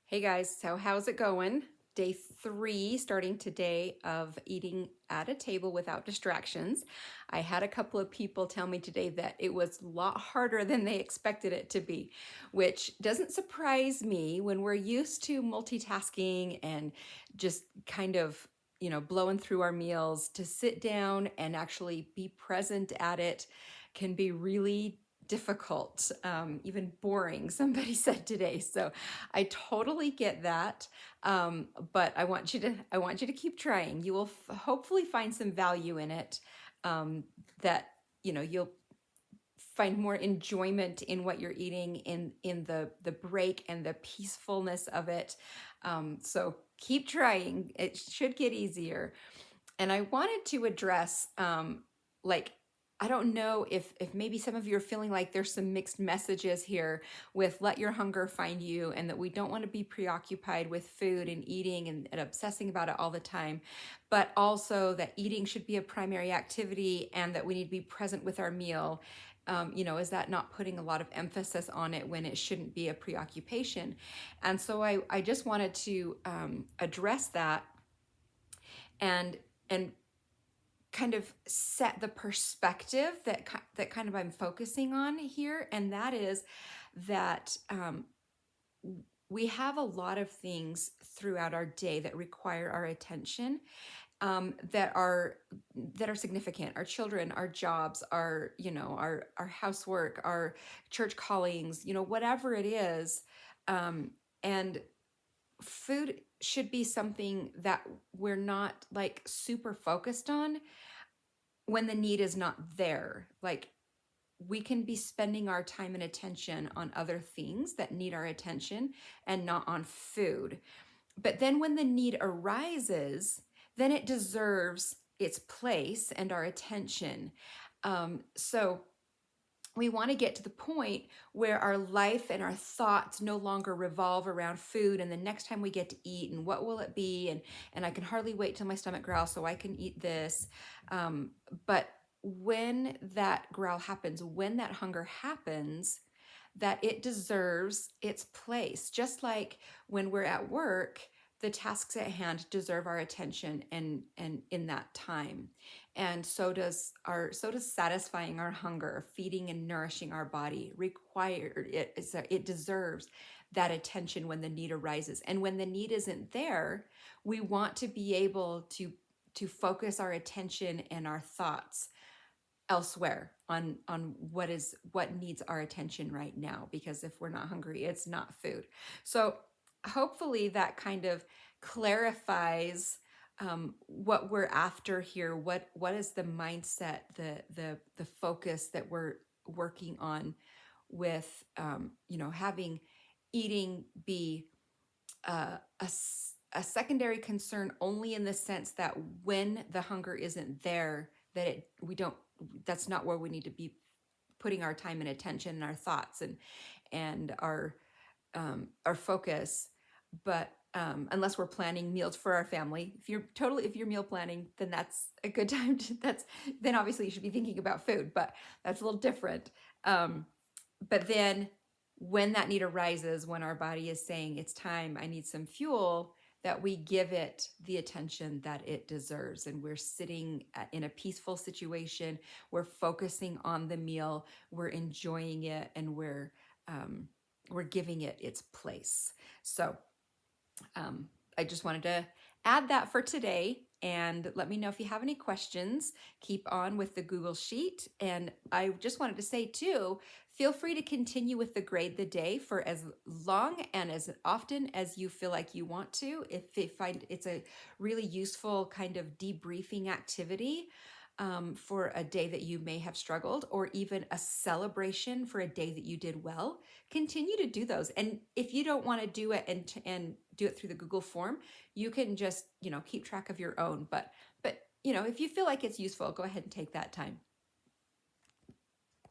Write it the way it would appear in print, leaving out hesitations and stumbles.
Hey guys, so how's it going? Day 3, starting today, of eating at a table without distractions. I had a couple of people tell me today that it was a lot harder than they expected it to be, which doesn't surprise me when we're used to multitasking and just kind of, blowing through our meals. To sit down and actually be present at it can be really difficult, even boring, somebody said today. So I totally get that. But I want you to keep trying. You will hopefully find some value in it. That you'll find more enjoyment in what you're eating, in the break and the peacefulness of it. So keep trying. It should get easier. And I wanted to address, like, I don't know if maybe some of you are feeling like there's some mixed messages here with let your hunger find you, and that we don't want to be preoccupied with food and eating and obsessing about it all the time, but also that eating should be a primary activity and that we need to be present with our meal. Is that not putting a lot of emphasis on it when it shouldn't be a preoccupation? And so I just wanted to address that and and kind of set the perspective that kind of I'm focusing on here, and that is that we have a lot of things throughout our day that require our attention, that are significant. Our children, our jobs, our housework, our church callings, whatever it is, and food should be something that we're not like super focused on when the need is not there. Like, we can be spending our time and attention on other things that need our attention and not on food. But then when the need arises, then it deserves its place and our attention. So we want to get to the point where our life and our thoughts no longer revolve around food and the next time we get to eat and what will it be, and I can hardly wait till my stomach growls so I can eat this. But when that growl happens, when that hunger happens, that it deserves its place. Just like when we're at work, the tasks at hand deserve our attention and in that time. And so does satisfying our hunger, feeding and nourishing our body it deserves that attention when the need arises. And when the need isn't there, we want to be able to focus our attention and our thoughts elsewhere on what needs our attention right now, because if we're not hungry, it's not food. So hopefully that kind of clarifies what we're after here. What is the mindset, the focus that we're working on with, having eating be a secondary concern only in the sense that when the hunger isn't there, that we don't that's not where we need to be putting our time and attention and our thoughts and our focus. But unless we're planning meals for our family, if you're meal planning, then that's a good time then obviously you should be thinking about food, but that's a little different. But then when that need arises, when our body is saying it's time, I need some fuel, that we give it the attention that it deserves. And we're sitting in a peaceful situation. We're focusing on the meal. We're enjoying it, and we're giving it its place. So I just wanted to add that for today. And let me know if you have any questions. Keep on with the Google Sheet. And I just wanted to say too, feel free to continue with the grade the day for as long and as often as you feel like you want to. If you find it's a really useful kind of debriefing activity, for a day that you may have struggled, or even a celebration for a day that you did well, continue to do those. And if you don't want to do it and do it through the Google form, you can just keep track of your own. But if you feel like it's useful, go ahead and take that time.